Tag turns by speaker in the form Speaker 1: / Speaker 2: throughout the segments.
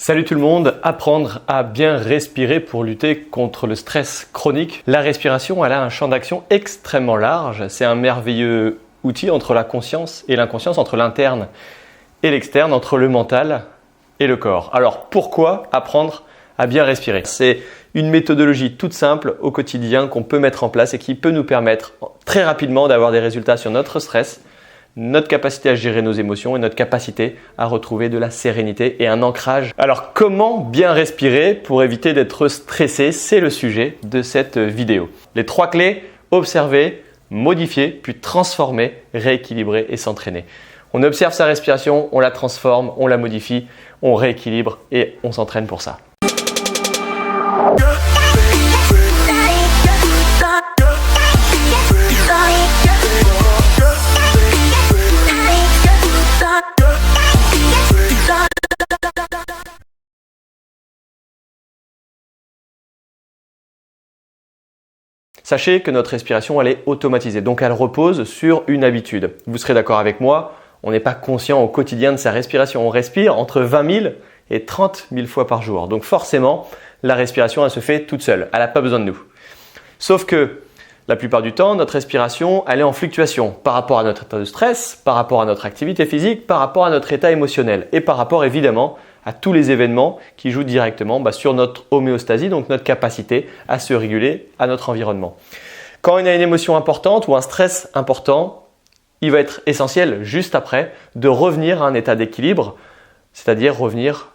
Speaker 1: Salut tout le monde, apprendre à bien respirer pour lutter contre le stress chronique. La respiration, elle a un champ d'action extrêmement large. C'est un merveilleux outil entre la conscience et l'inconscience, entre l'interne et l'externe, entre le mental et le corps. Alors pourquoi apprendre à bien respirer? C'est une méthodologie toute simple au quotidien qu'on peut mettre en place et qui peut nous permettre très rapidement d'avoir des résultats sur notre stress, notre capacité à gérer nos émotions et notre capacité à retrouver de la sérénité et un ancrage. Alors comment bien respirer pour éviter d'être stressé? C'est le sujet de cette vidéo. Les 3 clés: observer, modifier, puis transformer, rééquilibrer et s'entraîner. On observe sa respiration, on la transforme, on la modifie, on rééquilibre et on s'entraîne pour ça. Sachez que notre respiration, elle est automatisée, donc elle repose sur une habitude. Vous serez d'accord avec moi, on n'est pas conscient au quotidien de sa respiration. On respire entre 20 000 et 30 000 fois par jour. Donc forcément, la respiration, elle se fait toute seule. Elle n'a pas besoin de nous. Sauf que la plupart du temps, notre respiration, elle est en fluctuation par rapport à notre état de stress, par rapport à notre activité physique, par rapport à notre état émotionnel et par rapport évidemment à tous les événements qui jouent directement sur notre homéostasie, donc notre capacité à se réguler à notre environnement. Quand on a une émotion importante ou un stress important, il va être essentiel juste après de revenir à un état d'équilibre, c'est-à-dire revenir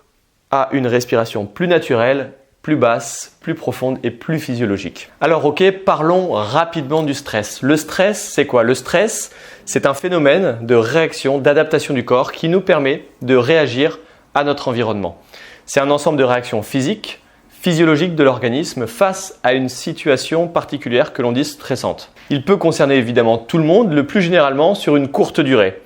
Speaker 1: à une respiration plus naturelle, plus basse, plus profonde et plus physiologique. Alors ok, parlons rapidement du stress. Le stress, c'est quoi? Le stress, c'est un phénomène de réaction, d'adaptation du corps qui nous permet de réagir à notre environnement. C'est un ensemble de réactions physiques, physiologiques de l'organisme face à une situation particulière que l'on dit stressante. Il peut concerner évidemment tout le monde, le plus généralement sur une courte durée.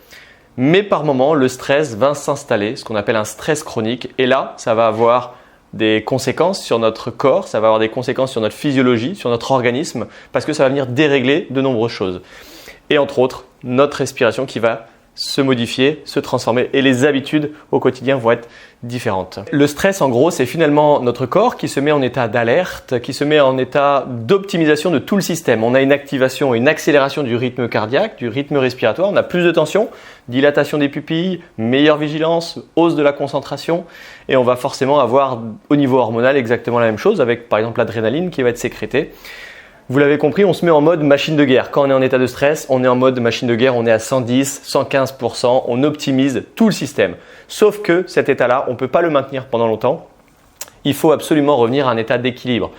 Speaker 1: Mais par moment, le stress va s'installer, ce qu'on appelle un stress chronique. Et là, ça va avoir des conséquences sur notre corps, ça va avoir des conséquences sur notre physiologie, sur notre organisme, parce que ça va venir dérégler de nombreuses choses. Et entre autres, notre respiration qui va se modifier, se transformer et les habitudes au quotidien vont être différentes. Le stress, en gros, c'est finalement notre corps qui se met en état d'alerte, qui se met en état d'optimisation de tout le système. On a une activation et une accélération du rythme cardiaque, du rythme respiratoire, on a plus de tension, dilatation des pupilles, meilleure vigilance, hausse de la concentration et on va forcément avoir au niveau hormonal exactement la même chose avec par exemple l'adrénaline qui va être sécrétée. Vous l'avez compris, on se met en mode machine de guerre. Quand on est en état de stress, on est en mode machine de guerre, on est à 110, 115%, on optimise tout le système. Sauf que cet état-là, on ne peut pas le maintenir pendant longtemps. Il faut absolument revenir à un état d'équilibre.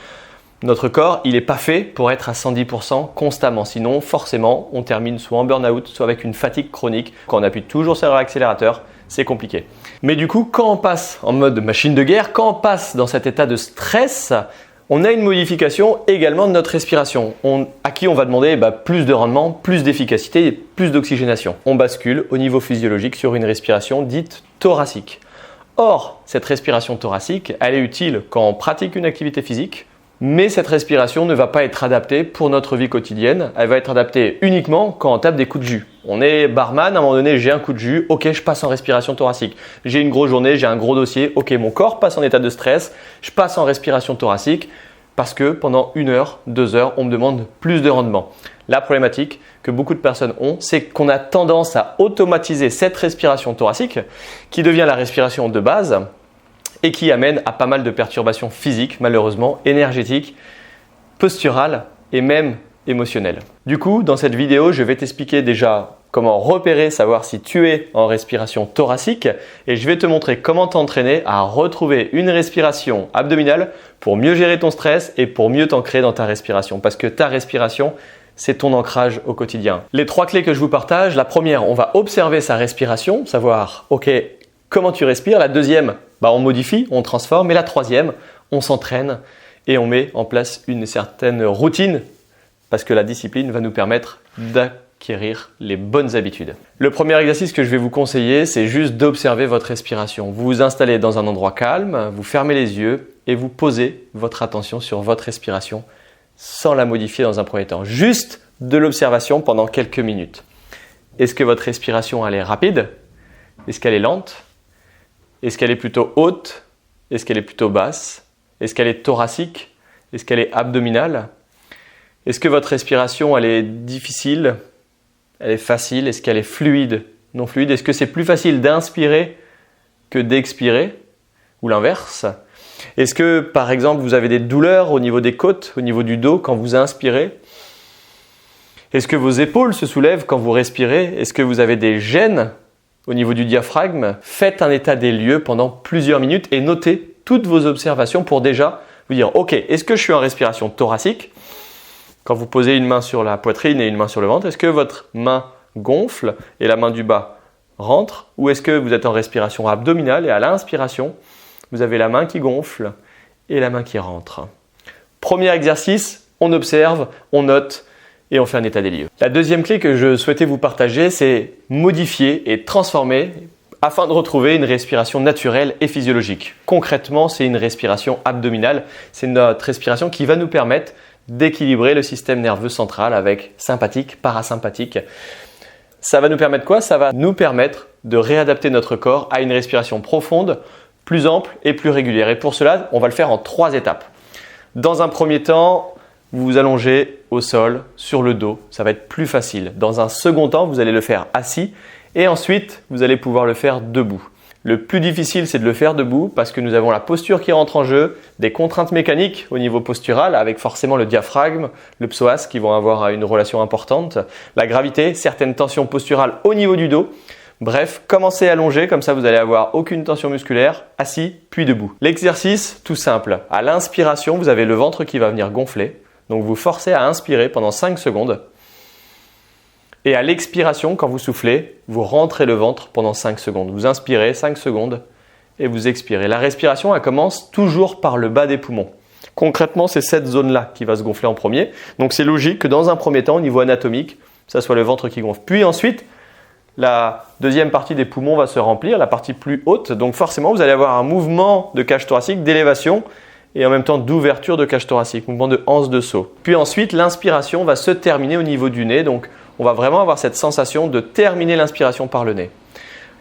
Speaker 1: Notre corps, il n'est pas fait pour être à 110% constamment. Sinon, forcément, on termine soit en burn-out, soit avec une fatigue chronique. Quand on appuie toujours sur l'accélérateur, c'est compliqué. Mais du coup, quand on passe en mode machine de guerre, quand on passe dans cet état de stress, on a une modification également de notre respiration, à qui on va demander plus de rendement, plus d'efficacité et plus d'oxygénation. On bascule au niveau physiologique sur une respiration dite thoracique. Or, cette respiration thoracique, elle est utile quand on pratique une activité physique, mais cette respiration ne va pas être adaptée pour notre vie quotidienne. Elle va être adaptée uniquement quand on tape des coups de jus. On est barman, à un moment donné, j'ai un coup de jus, ok, je passe en respiration thoracique. J'ai une grosse journée, j'ai un gros dossier, ok, mon corps passe en état de stress, je passe en respiration thoracique parce que pendant 1 heure, 2 heures, on me demande plus de rendement. La problématique que beaucoup de personnes ont, c'est qu'on a tendance à automatiser cette respiration thoracique qui devient la respiration de base et qui amène à pas mal de perturbations physiques, malheureusement, énergétiques, posturales et même émotionnelles. Du coup, dans cette vidéo, je vais t'expliquer déjà comment repérer, savoir si tu es en respiration thoracique et je vais te montrer comment t'entraîner à retrouver une respiration abdominale pour mieux gérer ton stress et pour mieux t'ancrer dans ta respiration parce que ta respiration, c'est ton ancrage au quotidien. Les 3 clés que je vous partage, la première, on va observer sa respiration, savoir ok, comment tu respires. La deuxième, on modifie, on transforme. Et la troisième, on s'entraîne et on met en place une certaine routine parce que la discipline va nous permettre d'acquérir les bonnes habitudes. Le premier exercice que je vais vous conseiller, c'est juste d'observer votre respiration. Vous vous installez dans un endroit calme, vous fermez les yeux et vous posez votre attention sur votre respiration sans la modifier dans un premier temps. Juste de l'observation pendant quelques minutes. Est-ce que votre respiration elle est rapide? Est-ce qu'elle est lente? Est-ce qu'elle est plutôt haute, Est-ce qu'elle est plutôt basse? Est-ce qu'elle est thoracique? Est-ce qu'elle est abdominale? Est-ce que votre respiration elle est difficile? Elle est facile? Est-ce qu'elle est fluide? Non fluide? Est-ce que c'est plus facile d'inspirer que d'expirer? Ou l'inverse? Est-ce que par exemple vous avez des douleurs au niveau des côtes, au niveau du dos quand vous inspirez? Est-ce que vos épaules se soulèvent quand vous respirez? Est-ce que vous avez des gênes au niveau du diaphragme? Faites un état des lieux pendant plusieurs minutes et notez toutes vos observations pour déjà vous dire ok, est-ce que je suis en respiration thoracique? Quand vous posez une main sur la poitrine et une main sur le ventre, est-ce que votre main gonfle et la main du bas rentre? Ou est-ce que vous êtes en respiration abdominale et à l'inspiration, vous avez la main qui gonfle et la main qui rentre? Premier exercice, on observe, on note et on fait un état des lieux. La deuxième clé que je souhaitais vous partager, c'est modifier et transformer afin de retrouver une respiration naturelle et physiologique. Concrètement, c'est une respiration abdominale. C'est notre respiration qui va nous permettre d'équilibrer le système nerveux central avec sympathique, parasympathique. Ça va nous permettre quoi? Ça va nous permettre de réadapter notre corps à une respiration profonde, plus ample et plus régulière. Et pour cela, on va le faire en 3 étapes. Dans un premier temps, vous vous allongez au sol, sur le dos. Ça va être plus facile. Dans un second temps, vous allez le faire assis. Et ensuite, vous allez pouvoir le faire debout. Le plus difficile, c'est de le faire debout parce que nous avons la posture qui rentre en jeu, des contraintes mécaniques au niveau postural avec forcément le diaphragme, le psoas qui vont avoir une relation importante, la gravité, certaines tensions posturales au niveau du dos. Bref, commencez allongé, comme ça vous allez avoir aucune tension musculaire, assis puis debout. L'exercice, tout simple. À l'inspiration, vous avez le ventre qui va venir gonfler. Donc vous forcez à inspirer pendant 5 secondes. Et à l'expiration, quand vous soufflez, vous rentrez le ventre pendant 5 secondes. Vous inspirez 5 secondes et vous expirez. La respiration, elle commence toujours par le bas des poumons. Concrètement, c'est cette zone-là qui va se gonfler en premier. Donc c'est logique que dans un premier temps, au niveau anatomique, ça soit le ventre qui gonfle. Puis ensuite, la deuxième partie des poumons va se remplir, la partie plus haute. Donc forcément, vous allez avoir un mouvement de cage thoracique, d'élévation et en même temps d'ouverture de cage thoracique, mouvement de anse de saut. Puis ensuite, l'inspiration va se terminer au niveau du nez. Donc on va vraiment avoir cette sensation de terminer l'inspiration par le nez.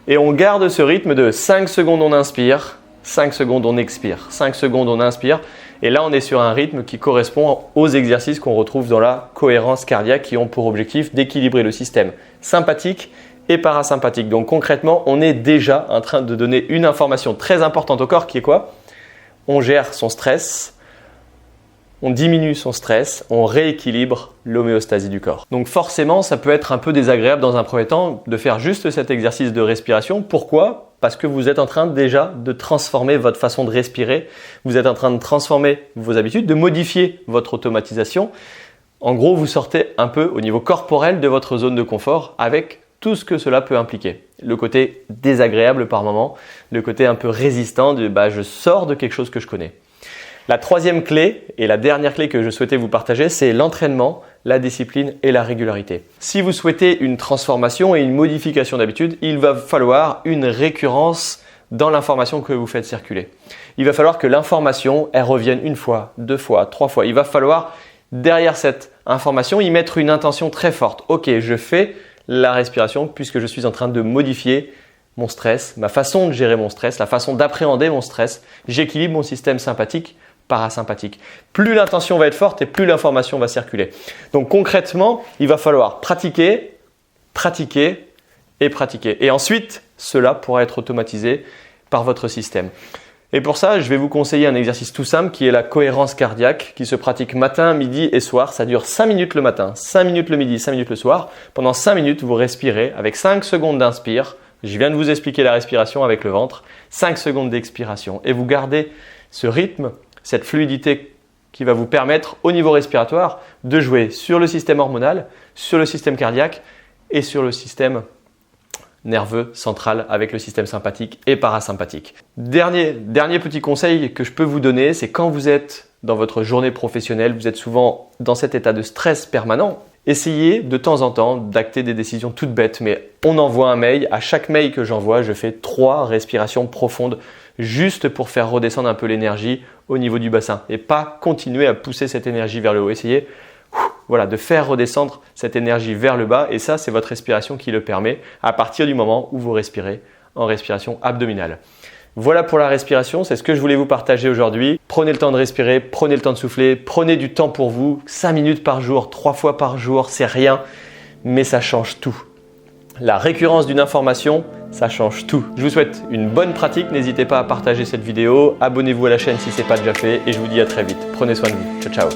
Speaker 1: Et on garde ce rythme de 5 secondes on inspire, 5 secondes on expire, 5 secondes on inspire. Et là on est sur un rythme qui correspond aux exercices qu'on retrouve dans la cohérence cardiaque qui ont pour objectif d'équilibrer le système sympathique et parasympathique. Donc concrètement, on est déjà en train de donner une information très importante au corps qui est quoi? On gère son stress. On diminue son stress, on rééquilibre l'homéostasie du corps. Donc forcément, ça peut être un peu désagréable dans un premier temps de faire juste cet exercice de respiration. Pourquoi? Parce que vous êtes en train déjà de transformer votre façon de respirer, vous êtes en train de transformer vos habitudes, de modifier votre automatisation. En gros, vous sortez un peu au niveau corporel de votre zone de confort avec tout ce que cela peut impliquer. Le côté désagréable par moment, le côté un peu résistant de je sors de quelque chose que je connais. La troisième clé et la dernière clé que je souhaitais vous partager, c'est l'entraînement, la discipline et la régularité. Si vous souhaitez une transformation et une modification d'habitude, il va falloir une récurrence dans l'information que vous faites circuler. Il va falloir que l'information, elle revienne 1 fois, 2 fois, 3 fois. Il va falloir, derrière cette information, y mettre une intention très forte. Ok, je fais la respiration puisque je suis en train de modifier mon stress, ma façon de gérer mon stress, la façon d'appréhender mon stress. J'équilibre mon système sympathique, parasympathique. Plus l'intention va être forte et plus l'information va circuler. Donc concrètement, il va falloir pratiquer, pratiquer et pratiquer. Et ensuite, cela pourra être automatisé par votre système. Et pour ça, je vais vous conseiller un exercice tout simple qui est la cohérence cardiaque qui se pratique matin, midi et soir. Ça dure 5 minutes le matin, 5 minutes le midi, 5 minutes le soir. Pendant 5 minutes, vous respirez avec 5 secondes d'inspire. Je viens de vous expliquer la respiration avec le ventre. 5 secondes d'expiration. Et vous gardez ce rythme, cette fluidité qui va vous permettre au niveau respiratoire de jouer sur le système hormonal, sur le système cardiaque et sur le système nerveux central avec le système sympathique et parasympathique. Dernier petit conseil que je peux vous donner, c'est quand vous êtes dans votre journée professionnelle, vous êtes souvent dans cet état de stress permanent, essayez de temps en temps d'acter des décisions toutes bêtes, mais on envoie un mail, à chaque mail que j'envoie, je fais 3 respirations profondes juste pour faire redescendre un peu l'énergie au niveau du bassin et pas continuer à pousser cette énergie vers le haut. Essayez de faire redescendre cette énergie vers le bas et ça, c'est votre respiration qui le permet à partir du moment où vous respirez en respiration abdominale. Voilà pour la respiration, c'est ce que je voulais vous partager aujourd'hui. Prenez le temps de respirer, prenez le temps de souffler, prenez du temps pour vous, 5 minutes par jour, 3 fois par jour, c'est rien, mais ça change tout. La récurrence d'une information, ça change tout. Je vous souhaite une bonne pratique, n'hésitez pas à partager cette vidéo, abonnez-vous à la chaîne si ce n'est pas déjà fait et je vous dis à très vite. Prenez soin de vous, ciao ciao.